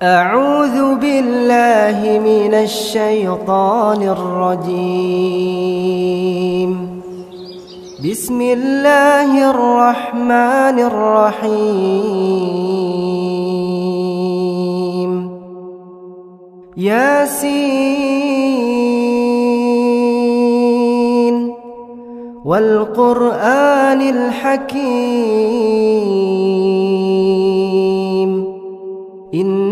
أعوذ بالله من الشيطان الرجيم. بسم الله الرحمن الرحيم. ياسين والقرآن الحكيم إنك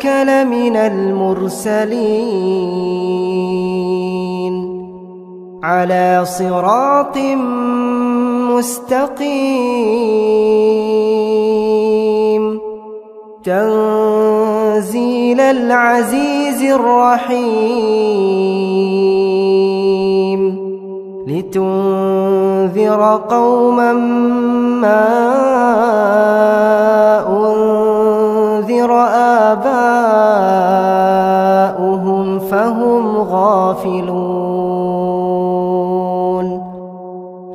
لمن المرسلين على صراط مستقيم تنزيل العزيز الرحيم لتنذر قوما ما أنذر آباؤهم فهم غافلون.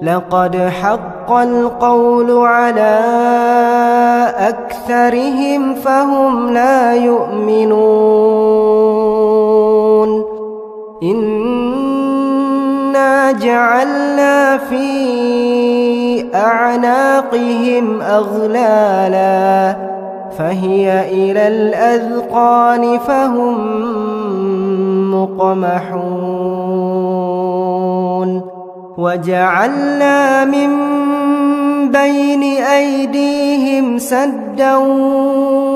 لقد حق القول على أكثرهم فهم لا يؤمنون. إنا جعلنا في أعناقهم أغلالا فهي إلى الأذقان فهم مقمحون. وجعلنا من بين أيديهم سدا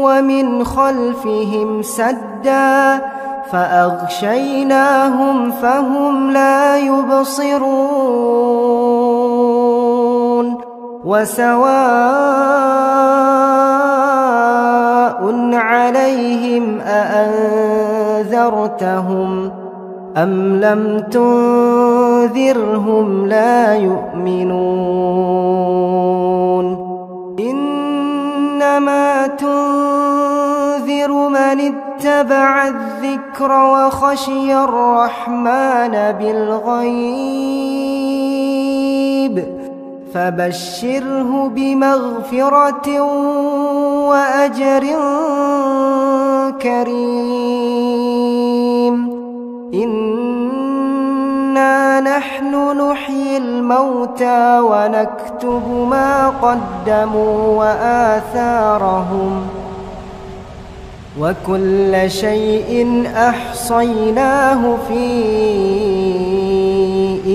ومن خلفهم سدا فأغشيناهم فهم لا يبصرون. وسواء عليهم أأنذرتهم أم لم تنذرهم لا يؤمنون. إنما تنذر من اتبع الذكر وخشي الرحمن بالغيب فبشره بمغفرة وأجر كريم. إنا نحن نحيي الموتى ونكتب ما قدموا وآثارهم وكل شيء أحصيناه في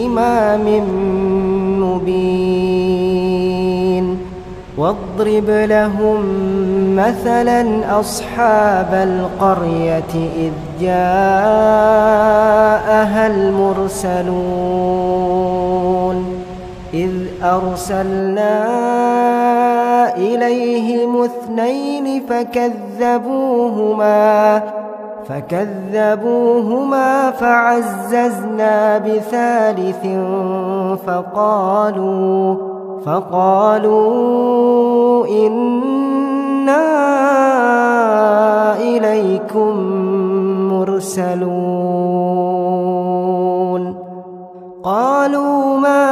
إمام مبين. واضرب لهم مثلا أصحاب القرية إذ جاءها المرسلون إذ أرسلنا إليهم اثنين فكذبوهما فعززنا بثالث فقالوا إنا إليكم مرسلون. قالوا ما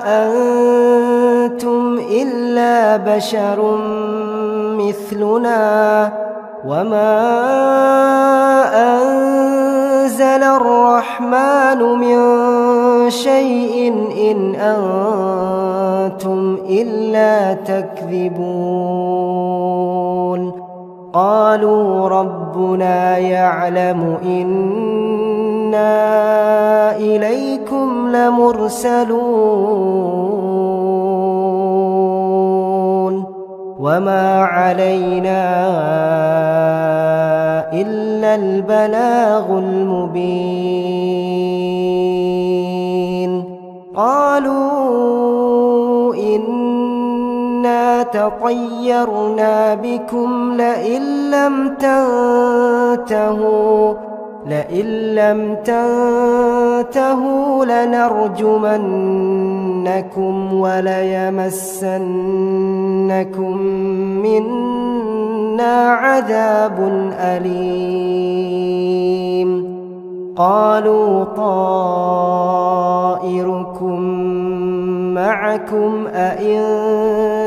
أنتم إلا بشر مثلنا وما أنزل الرحمن من شيء إن أنتم إلا تكذبون. قالوا ربنا يعلم إنا إليكم لمرسلون وما علينا إلا البلاغ المبين. قالوا إنا تطيرنا بكم لئن لم تنتهوا لنرجمنكم وليمسنكم منا عذاب أليم. قالوا طائركم معكم أئن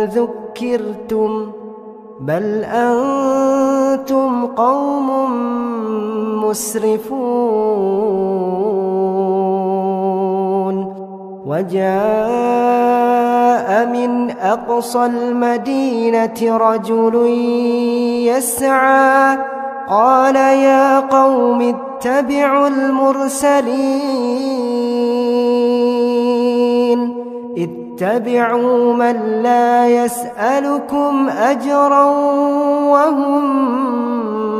ذكرتم بل أنتم قوم مسرفون وجاء من أقصى المدينة رجل يسعى قال يا قوم اتبعوا المرسلين اتبعوا من لا يسألكم أجرا وهم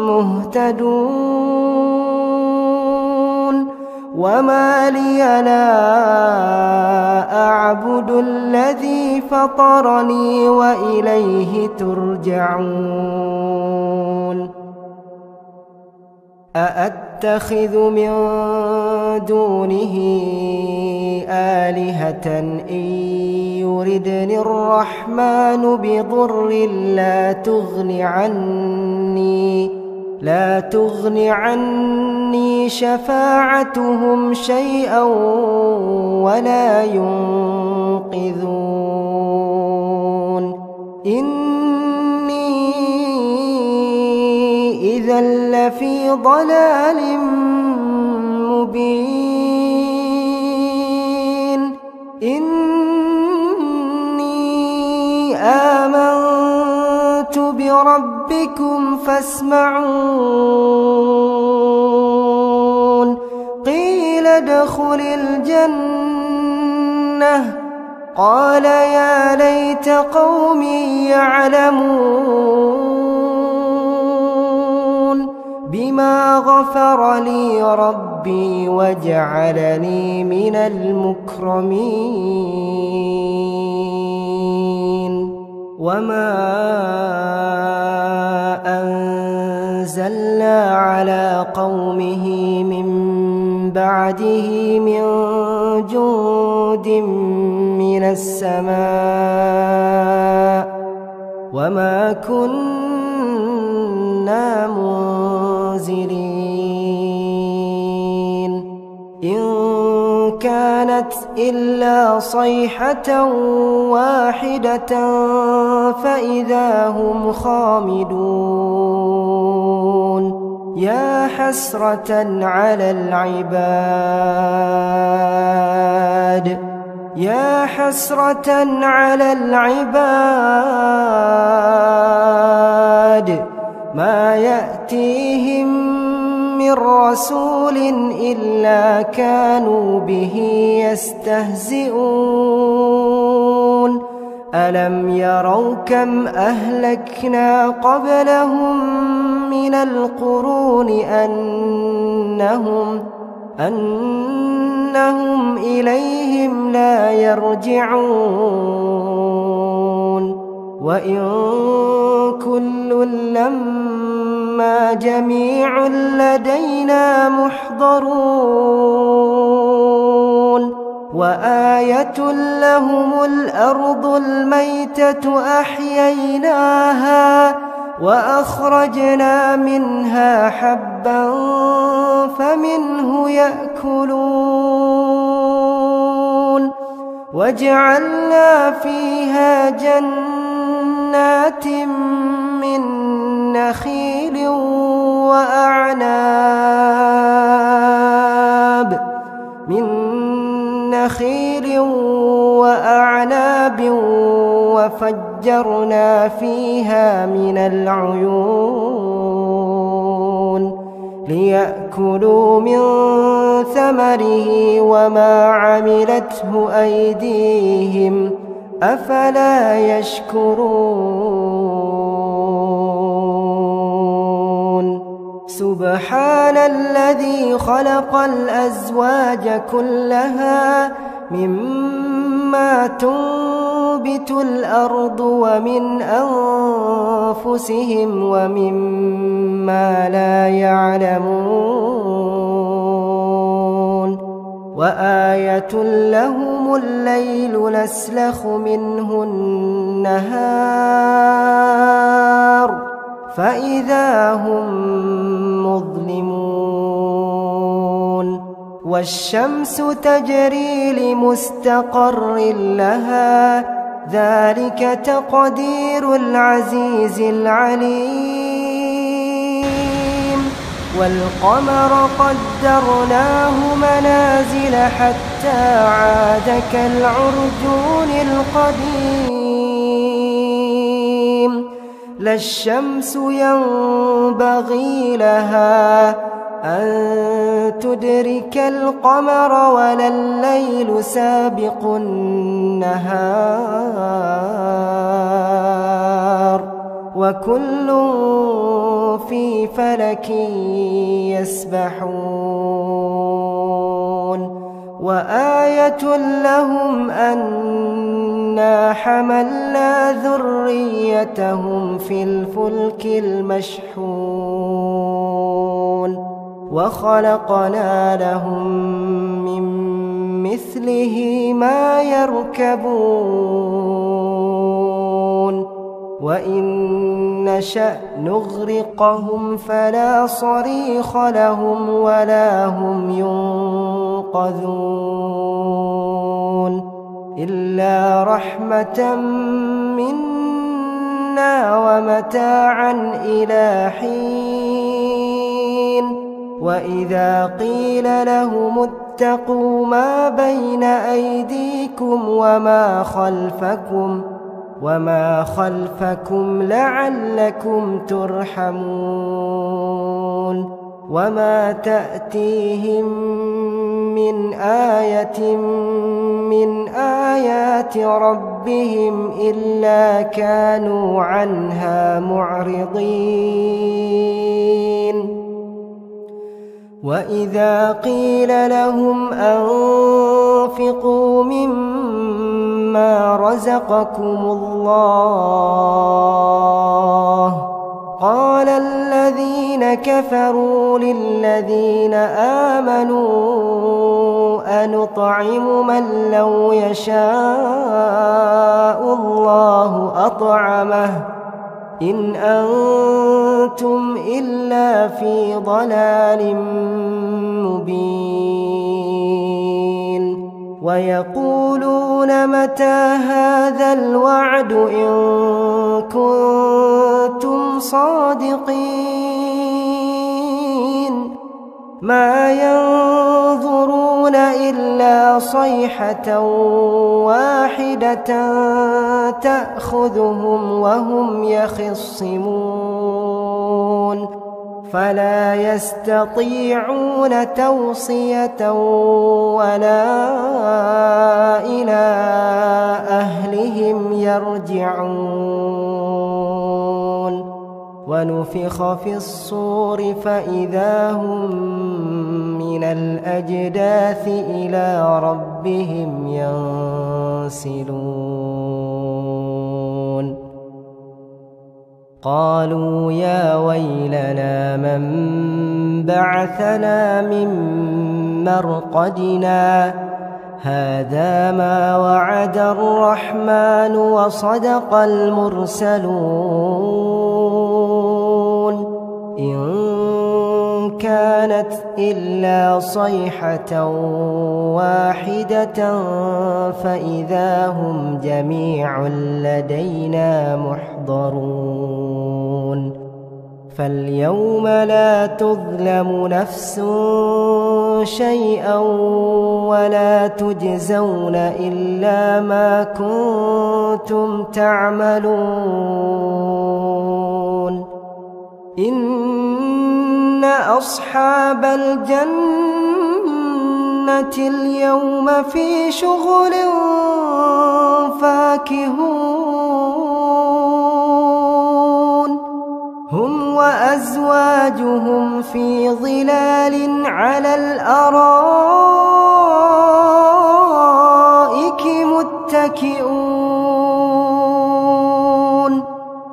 مهتدون وما لي لا أعبد الذي فطرني وإليه ترجعون أأتخذ من دونه آلهة إن يردني الرحمن بضر لا تغن عني شفاعتهم شيئا ولا ينقذون إني إذا لفي ضلال مبين إني آمنت بربكم فاسمعون قيل ادخل الجنة قال يا ليت قومي يعلمون بما غفر لي ربي وجعلني من المكرمين وما أنزلنا على قومه من بعده من جند من السماء وما كنا منزلين إن كانت إلا صيحة واحدة فإذا هم خامدون يا حسرة على العباد ما يأتيهم من رسول إلا كانوا به يستهزئون ألم يروا كم أهلكنا قبلهم من القرون أنهم إليهم لا يرجعون وإن كل لما جميع لدينا محضرون وآية لهم الأرض الميتة أحييناها وأخرجنا منها حبا فمنه يأكلون وجعلنا فيها جنات من نخيل وأعناب وفجرنا فيها من العيون ليأكلوا من ثمره وما عملته أيديهم أفلا يشكرون سبحان الذي خلق الأزواج كلها مما تنبت الأرض ومن أنفسهم ومما لا يعلمون وآية لهم الليل نسلخ منه النهار فإذا هم مظلمون والشمس تجري لمستقر لها ذلك تقدير العزيز العليم. والقمر قدرناه منازل حتى عاد كالعرجون القديم. لا الشمس ينبغي لها أن تدرك القمر ولا الليل سابق النهار وكل في فلك يسبحون. وآية لهم أنا حملنا ذريتهم في الفلك المشحون وخلقنا لهم من مثله ما يركبون وإن نشأ نغرقهم فلا صريخ لهم ولا هم ينقذون إلا رحمة منا ومتاعا إلى حين. وإذا قيل لهم اتقوا ما بين أيديكم وما خلفكم لعلكم ترحمون. وما تأتيهم من آية من آيات ربهم إلا كانوا عنها معرضين. وإذا قيل لهم أنفقوا مما رزقكم الله قال الذين كفروا للذين آمنوا أنطعم من لو يشاء الله أطعمه إن أنتم إلا في ضلال مبين. ويقولون متى هذا الوعد إن كنتم صادقين ما ينظرون إلا صيحة واحدة تأخذهم وهم يخصمون فلا يستطيعون توصية ولا إلى أهلهم يرجعون. ونفخ في الصور فإذا هم من الأجداث إلى ربهم ينسلون. قالوا يا ويلنا من بعثنا من مرقدنا هذا ما وعد الرحمن وصدق المرسلون إن كانت إلا صيحة واحدة فإذا هم جميع لدينا محضرون. فاليوم لا تظلم نفس شيئا ولا تجزون إلا ما كنتم تعملون. إن أصحاب الجنة اليوم في شغل فاكهون هم وأزواجهم في ظلال على الأرائك متكئون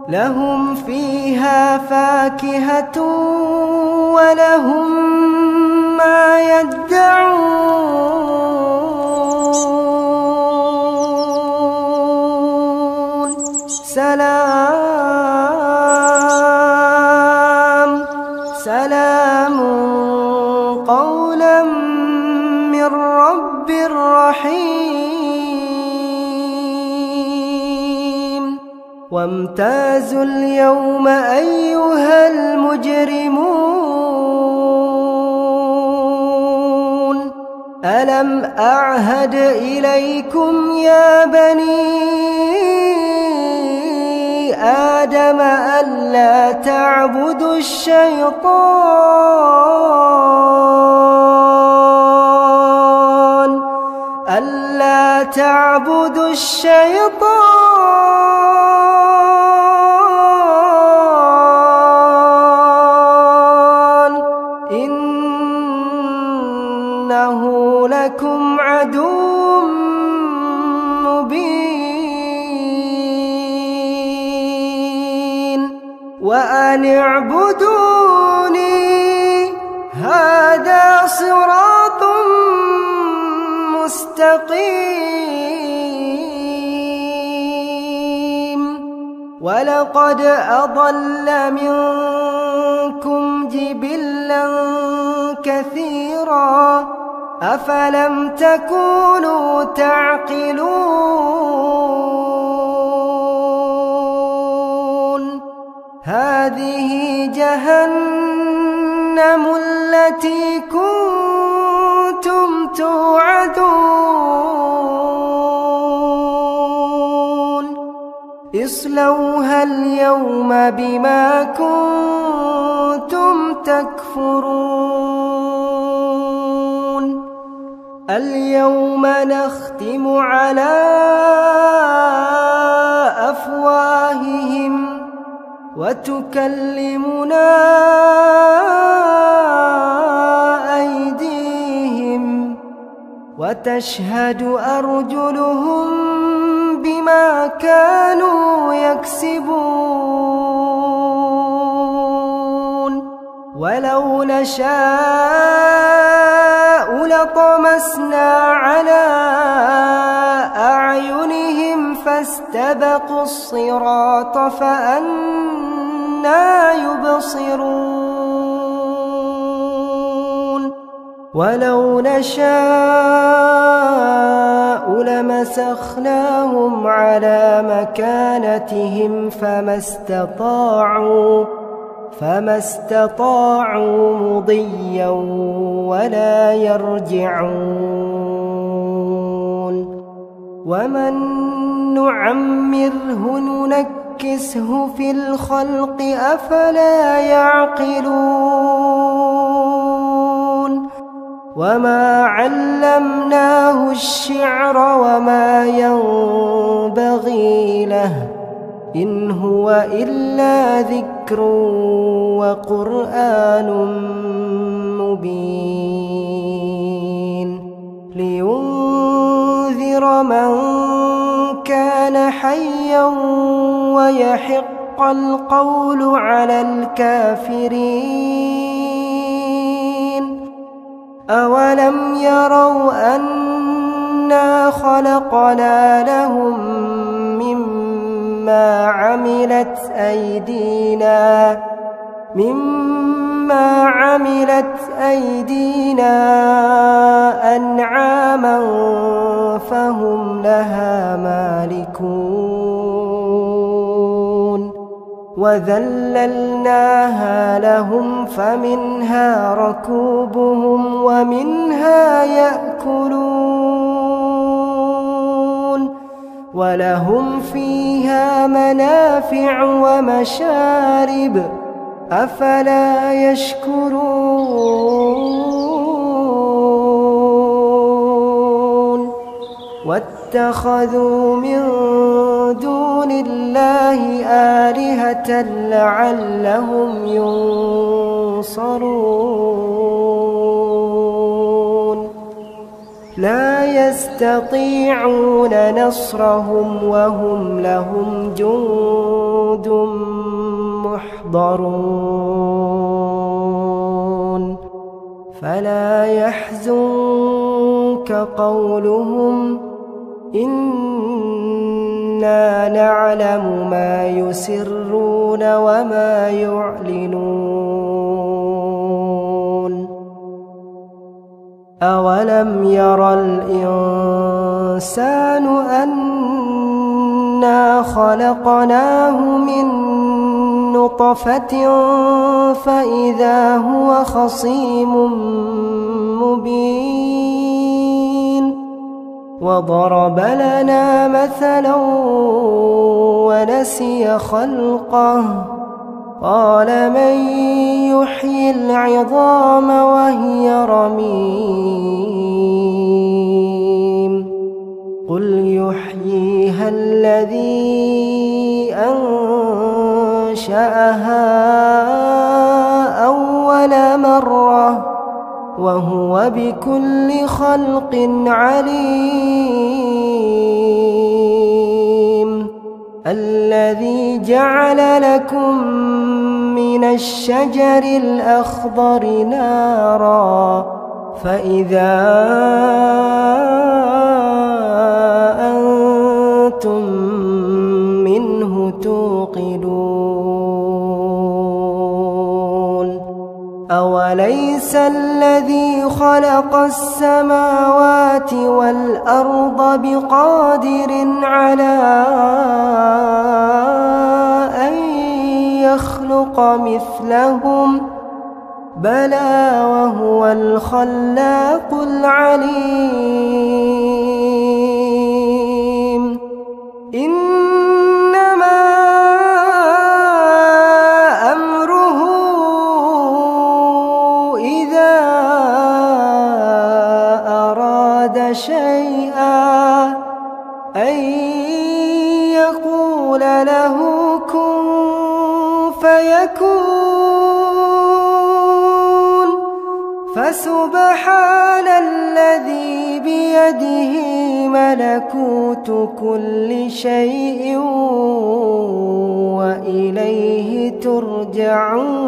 لهم فيها فاكهة ولهم ما يدعون. سلام قولا من رب رحيم. وامتازوا اليوم أيها المجرمون ألم أعهد إليكم يا بني آدم ألا تعبدوا الشيطان إنه لكم عدو مبين وأن اعبدوني هذا صراط مستقيم ولقد أضل منكم جبلا كثيرا أفلم تكونوا تعقلون هذه جهنم التي كنتم توعدون اصلوها اليوم بما كنتم تكفرون اليوم نختم على أفواههم وتكلمنا أيديهم وتشهد أرجلهم بما كانوا يكسبون ولو نشاء لطمسنا على أعينهم فاستبقوا الصراط فأنى يبصرون ولو نشاء لمسخناهم على مكانتهم فما استطاعوا مضيا ولا يرجعون ومن نعمره ننكسه في الخلق أفلا يعقلون وما علمناه الشعر وما ينبغي له إن هو إلا ذكر وقرآن مبين لينذر من كان حيا ويحق القول على الكافرين أولم يروا أنا خلقنا لهم مما عملت أيدينا أنعاما فهم لها مالكون وذللناها لهم فمنها ركوبهم ومنها يأكلون ولهم فيها منافع ومشارب أفلا يشكرون واتخذوا من دون الله آلهة لعلهم ينصرون لا يستطيعون نصرهم وهم لهم جند محضرون فلا يحزنك قولهم إنا نعلم ما يسرون وما يعلنون أولم ير الإنسان أنا إنا خلقناه من نطفة فإذا هو خصيم مبين وضرب لنا مثلا ونسي خلقه قال من يحيي العظام وهي رميم قل يحييها الذي أنشأها أول مرة وهو بكل خلق عليم الذي جعل لكم من الشجر الأخضر نارا فإذا أنتم منه توقدون أوليس الذي خلق السماوات والأرض بقادر على أن يخلق مثلهم بلى وهو الخلاق العليم إنما أمره إذا أراد شيئا أن يقول له كن فيكون فسبحان الذي بيده ملكوت كل شيء وإليه ترجعون.